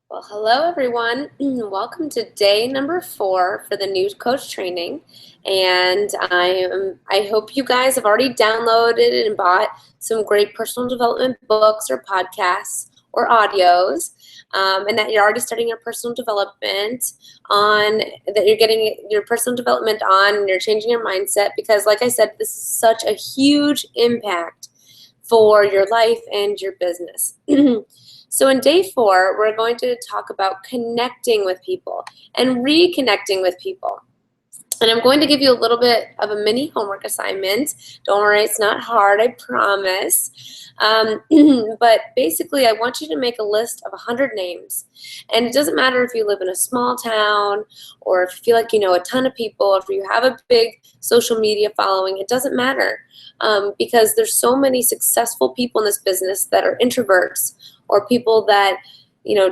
Well, hello everyone. Welcome to day number 4 for the new coach training. And I hope you guys have already downloaded and bought some great personal development books or podcasts or audios, and that you're already starting your personal development on, that you're getting your personal development on, and you're changing your mindset because, like I said, this is such a huge impact for your life and your business. So in day 4, we're going to talk about connecting with people and reconnecting with people. And I'm going to give you a little bit of a mini homework assignment. Don't worry, it's not hard, I promise. But basically, I want you to make a list of 100 names. And it doesn't matter if you live in a small town or if you feel like you know a ton of people, or if you have a big social media following, it doesn't matter. Because there's so many successful people in this business that are introverts, or people that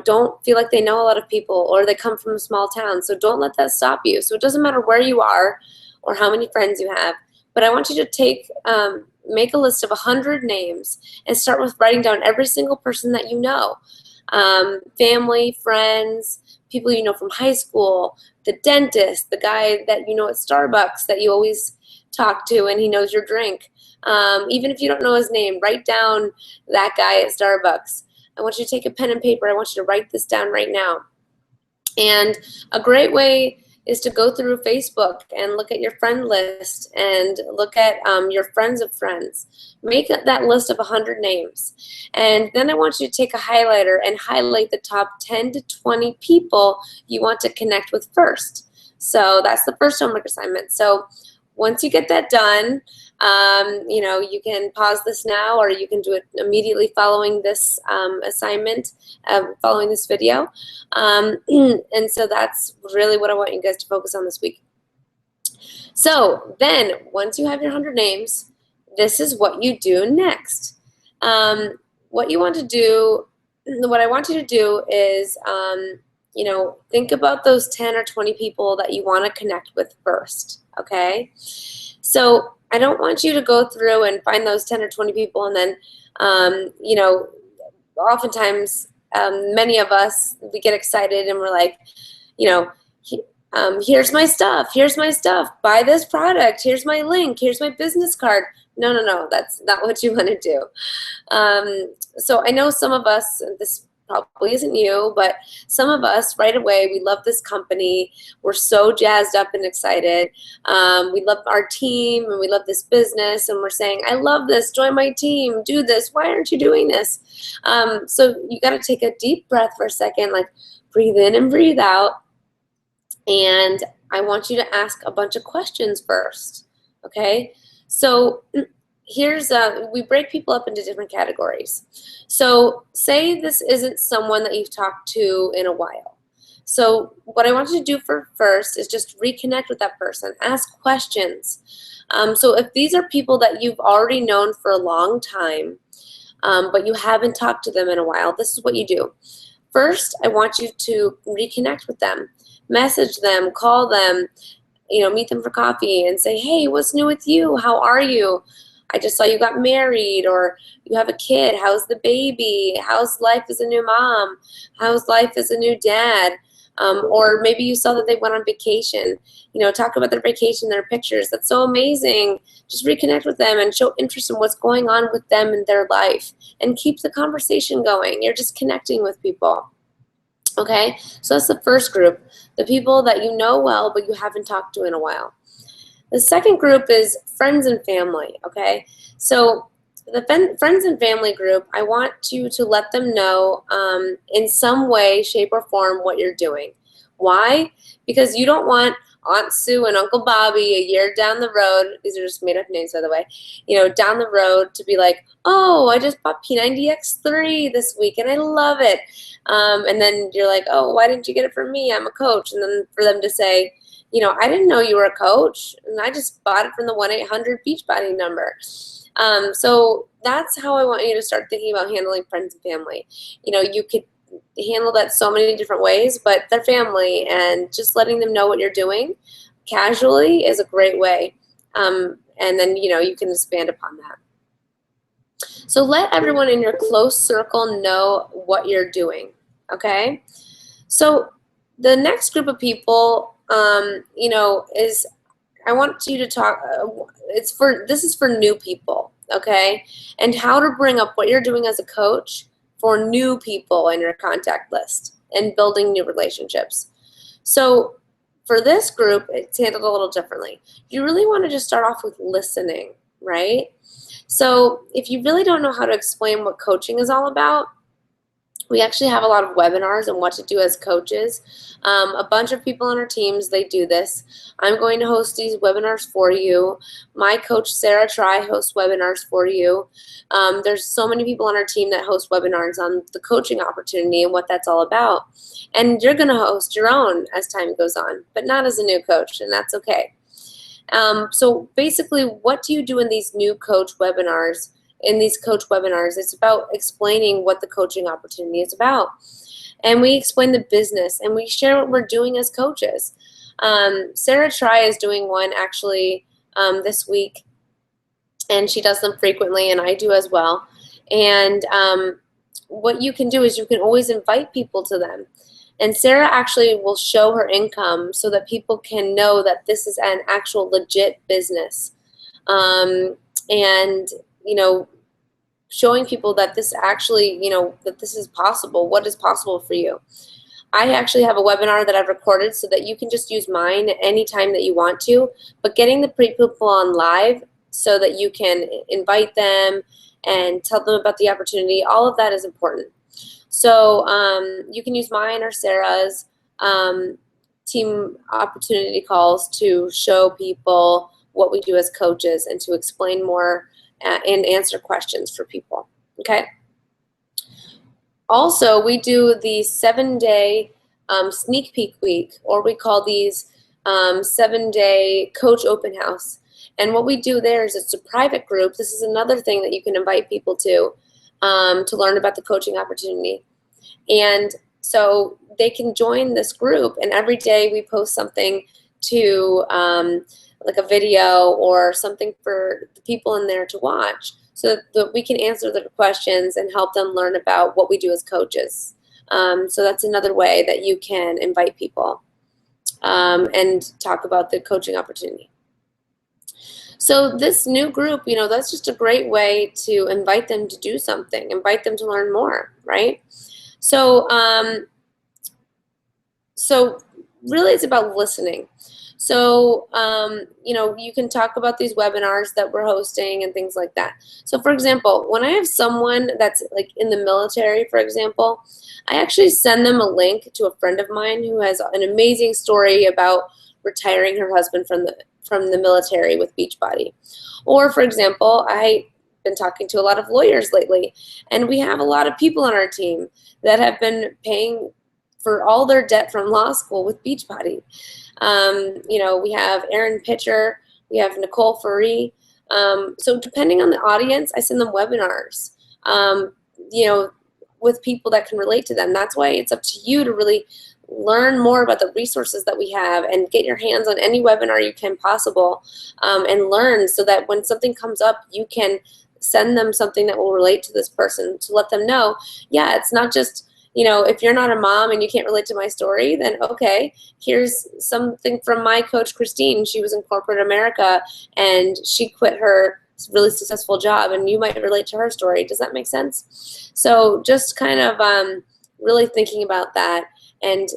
don't feel like they know a lot of people, or they come from a small town. So don't let that stop you. So it doesn't matter where you are or how many friends you have, but I want you to make a list of 100 names and start with writing down every single person that you know. Family, friends, people you know from high school, the dentist, the guy that you know at Starbucks that you always talk to and he knows your drink. Even if you don't know his name, write down that guy at Starbucks. I want you to take a pen and paper. I want you to write this down right now. And a great way is to go through Facebook and look at your friend list and look at your friends of friends. Make that list of 100 names. And then I want you to take a highlighter and highlight the top 10 to 20 people you want to connect with first. So that's the first homework assignment. So once you get that done, you can pause this now, or you can do it immediately following this assignment, following this video. And so that's really what I want you guys to focus on this week. So then, once you have your 100 names, this is what you do next. What I want you to do is, think about those 10 or 20 people that you want to connect with first, okay? So I don't want you to go through and find those 10 or 20 people and then, oftentimes many of us, we get excited and we're like, here's my stuff, buy this product, here's my link, here's my business card. No, that's not what you want to do. So I know some of us, this probably isn't you, but some of us right away, we love this company. We're so jazzed up and excited. We love our team and we love this business, and we're saying, I love this, join my team, do this. Why aren't you doing this? So you got to take a deep breath for a second, like breathe in and breathe out. And I want you to ask a bunch of questions first, okay? So we break people up into different categories. So say this isn't someone that you've talked to in a while. So what I want you to do first is just reconnect with that person, ask questions. So if these are people that you've already known for a long time, but you haven't talked to them in a while, this is what you do. First, I want you to reconnect with them. Message them, call them, meet them for coffee and say, hey, what's new with you? How are you? I just saw you got married, or you have a kid. How's the baby? How's life as a new mom? How's life as a new dad? Or maybe you saw that they went on vacation. Talk about their vacation, their pictures. That's so amazing. Just reconnect with them and show interest in what's going on with them in their life, and keep the conversation going. You're just connecting with people. Okay, so that's the first group, the people that you know well but you haven't talked to in a while. The second group is friends and family, okay? So the friends and family group, I want you to let them know in some way, shape, or form what you're doing. Why? Because you don't want Aunt Sue and Uncle Bobby a year down the road, these are just made up names by the way, down the road to be like, oh, I just bought P90X3 this week and I love it. And then you're like, oh, why didn't you get it from me? I'm a coach. And then for them to say, I didn't know you were a coach, and I just bought it from the 1-800 Beachbody number. So that's how I want you to start thinking about handling friends and family. You could handle that so many different ways, but they're family, and just letting them know what you're doing casually is a great way. And then, you can expand upon that. So let everyone in your close circle know what you're doing. okay? So the next group of people, you know, is I want you to talk, this is for new people, okay? And how to bring up what you're doing as a coach for new people in your contact list and building new relationships. So for this group, it's handled a little differently. You really want to just start off with listening, right? So if you really don't know how to explain what coaching is all about, we actually have a lot of webinars on what to do as coaches. A bunch of people on our teams, they do this. I'm going to host these webinars for you. My coach, Sarah Try, hosts webinars for you. There's so many people on our team that host webinars on the coaching opportunity and what that's all about. And you're going to host your own as time goes on, but not as a new coach, and that's okay. So basically, what do you do in these new coach webinars? In these coach webinars, it's about explaining what the coaching opportunity is about. And we explain the business and we share what we're doing as coaches. Sarah Try is doing one actually this week, and she does them frequently, and I do as well. And what you can do is you can always invite people to them. And Sarah actually will show her income so that people can know that this is an actual legit business. And, you know, showing people that this actually, you know, that this is possible, what is possible for you. I actually have a webinar that I've recorded so that you can just use mine anytime that you want to, but getting the people on live so that you can invite them and tell them about the opportunity, all of that is important. So you can use mine or Sarah's team opportunity calls to show people what we do as coaches and to explain more and answer questions for people, okay? Also, we do the 7-day sneak peek week, or we call these 7-day coach open house. And what we do there is it's a private group. This is another thing that you can invite people to learn about the coaching opportunity. And so they can join this group, and every day we post something to like a video or something for the people in there to watch so that we can answer their questions and help them learn about what we do as coaches. So that's another way that you can invite people and talk about the coaching opportunity. So this new group, you know, that's just a great way to invite them to do something, invite them to learn more, right? So, so really it's about listening. So, you know, you can talk about these webinars that we're hosting and things like that. So, for example, when I have someone that's like in the military, for example, I actually send them a link to a friend of mine who has an amazing story about retiring her husband from the military with Beachbody. Or, for example, I've been talking to a lot of lawyers lately, and we have a lot of people on our team that have been paying for all their debt from law school with Beachbody. You know, we have Erin Pitcher, we have Nicole Faree. So depending on the audience, I send them webinars, you know, with people that can relate to them. That's why it's up to you to really learn more about the resources that we have and get your hands on any webinar you can possible and learn so that when something comes up, you can send them something that will relate to this person to let them know, yeah, it's not just, you know, if you're not a mom and you can't relate to my story, then okay, here's something from my coach, Christine. She was in corporate America and she quit her really successful job, and you might relate to her story. Does that make sense? So just kind of really thinking about that. And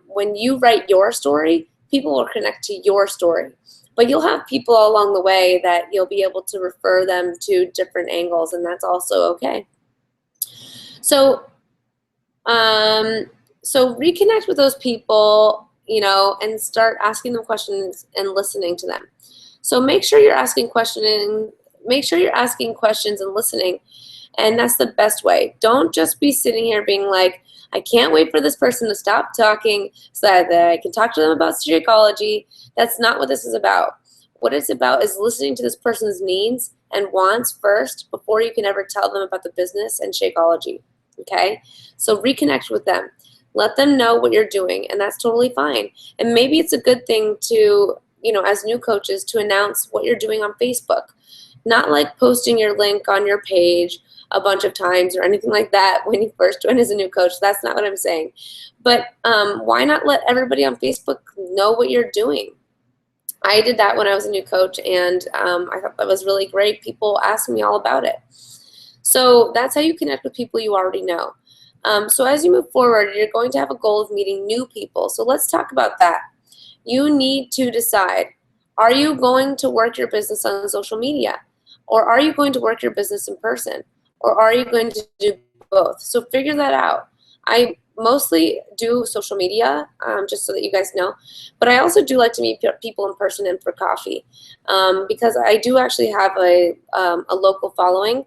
when you write your story, people will connect to your story. But you'll have people along the way that you'll be able to refer them to different angles, and that's also okay. So so reconnect with those people, you know, and start asking them questions and listening to them. So make sure you're asking questions and listening, and that's the best way. Don't just be sitting here being like, I can't wait for this person to stop talking so that I can talk to them about Shakeology. That's not what this is about. What it's about is listening to this person's needs and wants first before you can ever tell them about the business and Shakeology. Okay? So reconnect with them. Let them know what you're doing, and that's totally fine. And maybe it's a good thing to, you know, as new coaches, to announce what you're doing on Facebook. Not like posting your link on your page, a bunch of times or anything like that when you first join as a new coach. That's not what I'm saying. But why not let everybody on Facebook know what you're doing? I did that when I was a new coach, and I thought that was really great. People asked me all about it. So that's how you connect with people you already know. So as you move forward, you're going to have a goal of meeting new people. So let's talk about that. You need to decide, are you going to work your business on social media? Or are you going to work your business in person? Or are you going to do both? So figure that out. I mostly do social media, just so that you guys know. But I also do like to meet people in person and for coffee, because I do actually have a local following,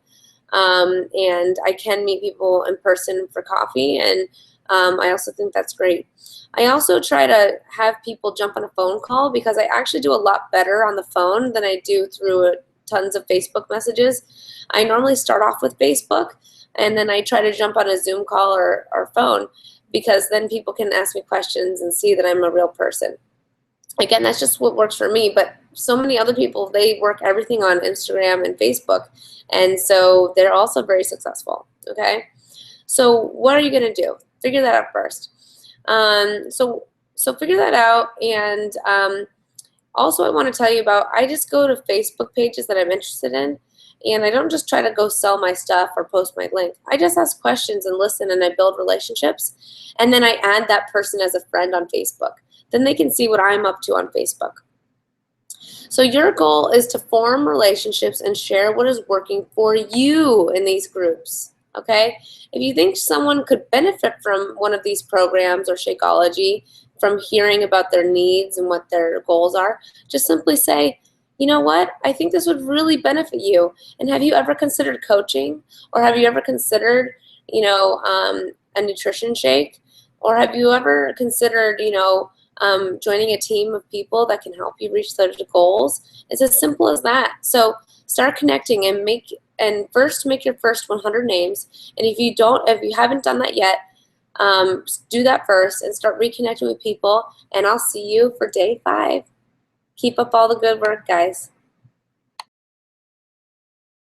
and I can meet people in person for coffee, and I also think that's great. I also try to have people jump on a phone call because I actually do a lot better on the phone than I do through tons of Facebook messages. I normally start off with Facebook, and then I try to jump on a Zoom call or phone, because then people can ask me questions and see that I'm a real person. Again, that's just what works for me, but so many other people, they work everything on Instagram and Facebook, and so they're also very successful, okay? So what are you going to do? Figure that out first. So figure that out, and also I want to tell you about, I just go to Facebook pages that I'm interested in, and I don't just try to go sell my stuff or post my link. I just ask questions and listen, and I build relationships, and then I add that person as a friend on Facebook. Then they can see what I'm up to on Facebook. So your goal is to form relationships and share what is working for you in these groups, okay? If you think someone could benefit from one of these programs or Shakeology, from hearing about their needs and what their goals are, just simply say, you know what, I think this would really benefit you. And have you ever considered coaching? Or have you ever considered, a nutrition shake? Or have you ever considered, joining a team of people that can help you reach those goals? It's as simple as that. So start connecting and first make your first 100 names. And if you haven't done that yet, do that first and start reconnecting with people. And I'll see you for day 5. Keep up all the good work, guys.